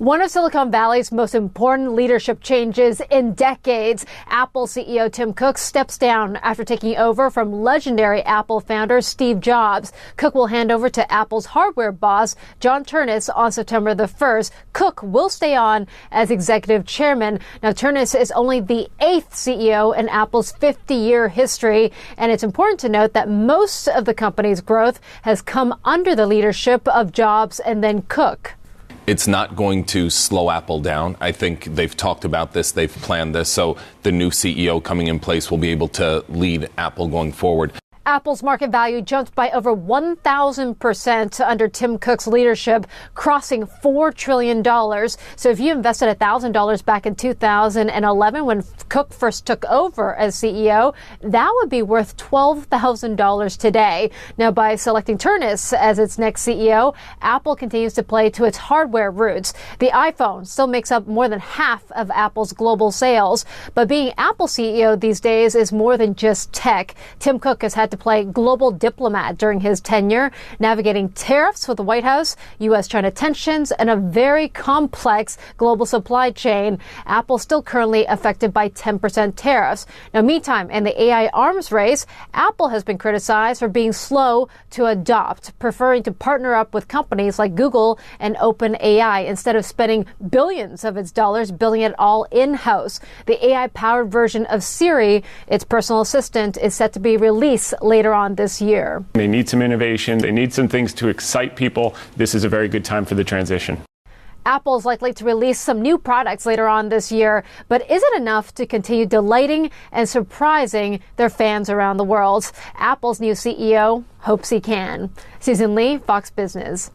One of Silicon Valley's most important leadership changes in decades. Apple CEO Tim Cook steps down after taking over from legendary Apple founder Steve Jobs. Cook will hand over to Apple's hardware boss, John Ternus, on September the 1st. Cook will stay on as executive chairman. Now, Ternus is only the 8th CEO in Apple's 50-year history, and it's important to note that most of the company's growth has come under the leadership of Jobs and then Cook. It's not going to slow Apple down. I think they've talked about this, they've planned this, so the new CEO coming in place will be able to lead Apple going forward. Apple's market value jumped by over 1,000% under Tim Cook's leadership, crossing $4 trillion. So if you invested $1,000 back in 2011 when Cook first took over as CEO, that would be worth $12,000 today. Now, by selecting Ternus as its next CEO, Apple continues to play to its hardware roots. The iPhone still makes up more than half of Apple's global sales. But being Apple CEO these days is more than just tech. Tim Cook has had to play global diplomat during his tenure, navigating tariffs with the White House, U.S.-China tensions, and a very complex global supply chain. Apple still currently affected by 10% tariffs. Now, meantime, in the AI arms race, Apple has been criticized for being slow to adopt, preferring to partner up with companies like Google and OpenAI instead of spending billions of its dollars building it all in-house. The AI-powered version of Siri, its personal assistant, is set to be released later on this year. They need some innovation. They need some things to excite people. This is a very good time for the transition. Apple is likely to release some new products later on this year, but is it enough to continue delighting and surprising their fans around the world? Apple's new CEO hopes he can. Susan Lee, Fox Business.